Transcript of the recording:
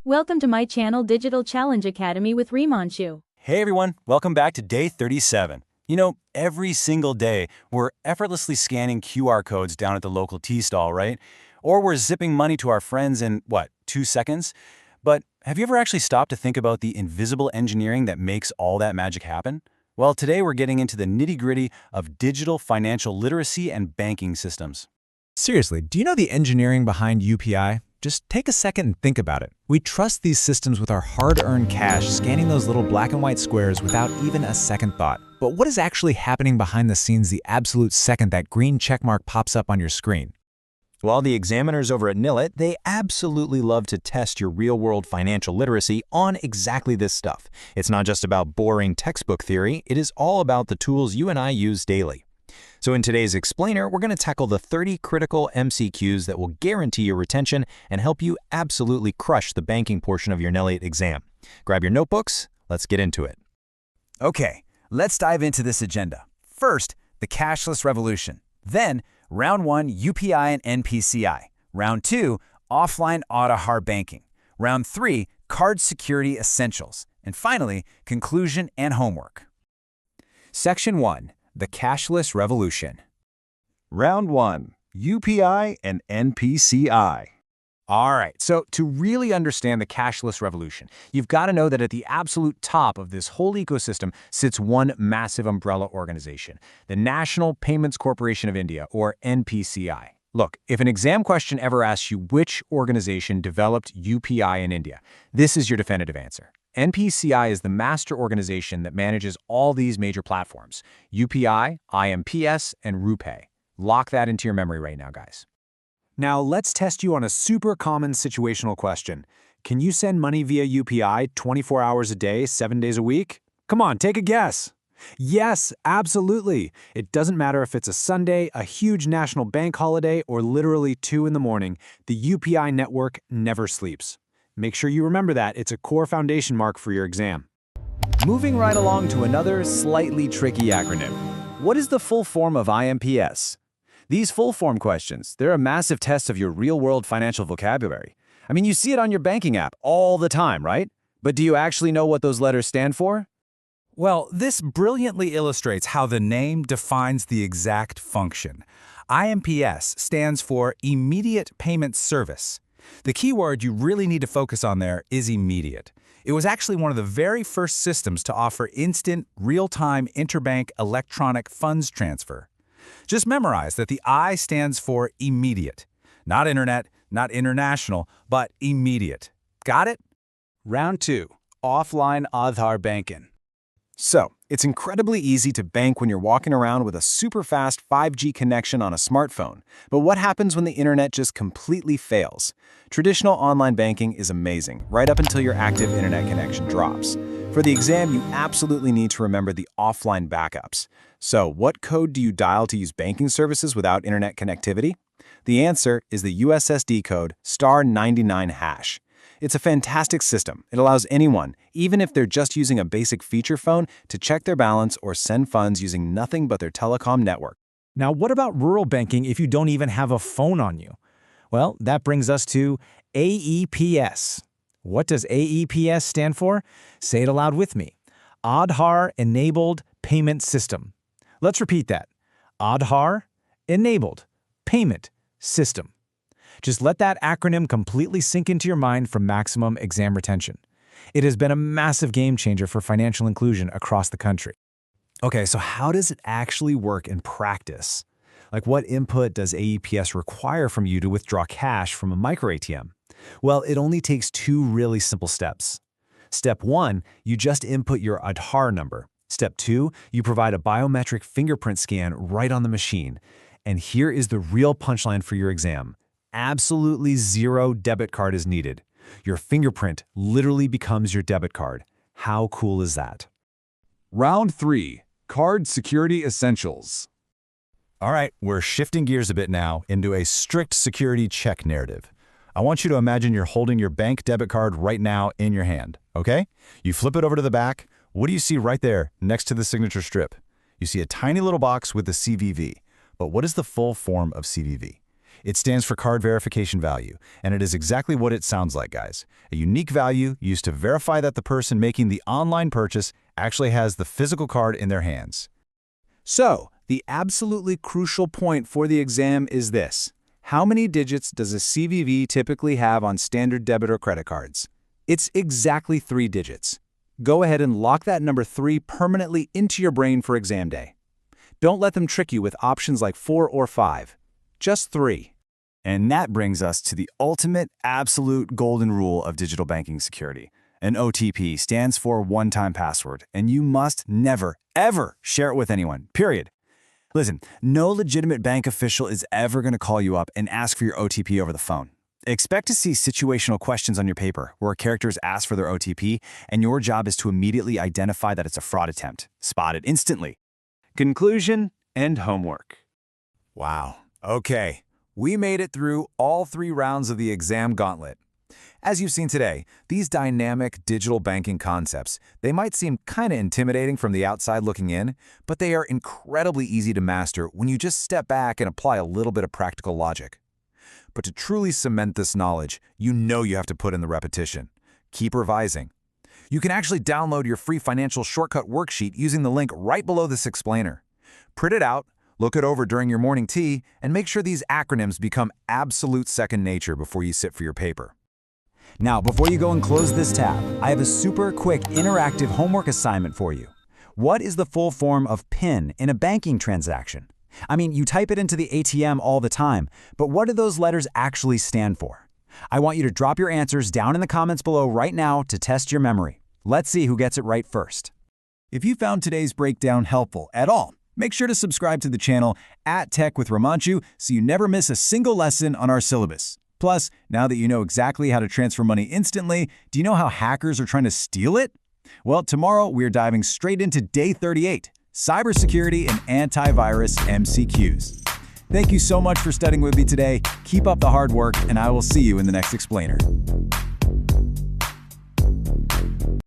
Welcome to my channel Digital Challenge Academy with Rimanshu. Hey everyone, welcome back to day 37. You know, every single day, we're effortlessly scanning QR codes down at the local tea stall, right? Or we're zipping money to our friends in, 2 seconds? But have you ever actually stopped to think about the invisible engineering that makes all that magic happen? Well, today we're getting into the nitty-gritty of digital financial literacy and banking systems. Seriously, do you know the engineering behind UPI? Just take a second and think about it. We trust these systems with our hard-earned cash, scanning those little black and white squares without even a second thought. But what is actually happening behind the scenes the absolute second that green checkmark pops up on your screen? Well, the examiners over at NIELIT, they absolutely love to test your real-world financial literacy on exactly this stuff. It's not just about boring textbook theory, it is all about the tools you and I use daily. So in today's explainer, we're going to tackle the 30 critical MCQs that will guarantee your retention and help you absolutely crush the banking portion of your NIELIT exam. Grab your notebooks, let's get into it. Okay, let's dive into this agenda. First, the cashless revolution. Then, Round 1, UPI and NPCI. Round 2, offline Aadhaar banking. Round 3, card security essentials. And finally, conclusion and homework. Section 1, the cashless revolution. Round 1, UPI and NPCI. All right, so to really understand the cashless revolution, you've got to know that at the absolute top of this whole ecosystem sits one massive umbrella organization, the National Payments Corporation of India, or NPCI. Look, if an exam question ever asks you which organization developed UPI in India, this is your definitive answer. NPCI is the master organization that manages all these major platforms, UPI, IMPS, and RuPay. Lock that into your memory right now, guys. Now, let's test you on a super common situational question. Can you send money via UPI 24 hours a day, 7 days a week? Come on, take a guess. Yes, absolutely. It doesn't matter if it's a Sunday, a huge national bank holiday, or literally 2 in the morning, the UPI network never sleeps. Make sure you remember that. It's a core foundation mark for your exam. Moving right along to another slightly tricky acronym. What is the full form of IMPS? These full form questions, they're a massive test of your real-world financial vocabulary. I mean, you see it on your banking app all the time, right? But do you actually know what those letters stand for? Well, this brilliantly illustrates how the name defines the exact function. IMPS stands for Immediate Payment Service. The key word you really need to focus on there is immediate. It was actually one of the very first systems to offer instant, real-time interbank electronic funds transfer. Just memorize that the I stands for immediate. Not internet, not international, but immediate. Got it? Round 2, offline Aadhaar banking. So, it's incredibly easy to bank when you're walking around with a super fast 5G connection on a smartphone. But what happens when the internet just completely fails? Traditional online banking is amazing, right up until your active internet connection drops. For the exam, you absolutely need to remember the offline backups. So, what code do you dial to use banking services without internet connectivity? The answer is the USSD code *99#. It's a fantastic system. It allows anyone, even if they're just using a basic feature phone, to check their balance or send funds using nothing but their telecom network. Now, what about rural banking if you don't even have a phone on you? Well, that brings us to AEPS. What does AEPS stand for? Say it aloud with me. Aadhaar Enabled Payment System. Let's repeat that. Aadhaar Enabled Payment System. Just let that acronym completely sink into your mind for maximum exam retention. It has been a massive game changer for financial inclusion across the country. Okay, so how does it actually work in practice? Like, what input does AEPS require from you to withdraw cash from a micro ATM? Well, it only takes 2 really simple steps. Step 1, you just input your Aadhaar number. Step 2, you provide a biometric fingerprint scan right on the machine. And here is the real punchline for your exam. Absolutely zero debit card is needed. Your fingerprint literally becomes your debit card. How cool is that? Round 3, card security essentials. All right, we're shifting gears a bit now into a strict security check narrative. I want you to imagine you're holding your bank debit card right now in your hand, okay? You flip it over to the back. What do you see right there next to the signature strip? You see a tiny little box with the CVV. But what is the full form of CVV? It stands for card verification value, and it is exactly what it sounds like, guys. A unique value used to verify that the person making the online purchase actually has the physical card in their hands. So, the absolutely crucial point for the exam is this. How many digits does a CVV typically have on standard debit or credit cards? It's exactly 3 digits. Go ahead and lock that number 3 permanently into your brain for exam day. Don't let them trick you with options like 4 or 5. Just 3. And that brings us to the ultimate, absolute golden rule of digital banking security. An OTP stands for one-time password, and you must never, ever share it with anyone, period. Listen, no legitimate bank official is ever going to call you up and ask for your OTP over the phone. Expect to see situational questions on your paper where characters ask for their OTP, and your job is to immediately identify that it's a fraud attempt. Spot it instantly. Conclusion and homework. Wow. Okay. We made it through all 3 rounds of the exam gauntlet. As you've seen today, these dynamic digital banking concepts, they might seem kind of intimidating from the outside looking in, but they are incredibly easy to master when you just step back and apply a little bit of practical logic. But to truly cement this knowledge, you know you have to put in the repetition. Keep revising. You can actually download your free financial shortcut worksheet using the link right below this explainer. Print it out, look it over during your morning tea, and make sure these acronyms become absolute second nature before you sit for your paper. Now, before you go and close this tab, I have a super quick interactive homework assignment for you. What is the full form of PIN in a banking transaction? I mean, you type it into the ATM all the time, but what do those letters actually stand for? I want you to drop your answers down in the comments below right now to test your memory. Let's see who gets it right first. If you found today's breakdown helpful at all, make sure to subscribe to the channel @TechWithRimanshu so you never miss a single lesson on our syllabus. Plus, now that you know exactly how to transfer money instantly, do you know how hackers are trying to steal it? Well, tomorrow we're diving straight into Day 38, Cybersecurity and Antivirus MCQs. Thank you so much for studying with me today. Keep up the hard work, and I will see you in the next explainer.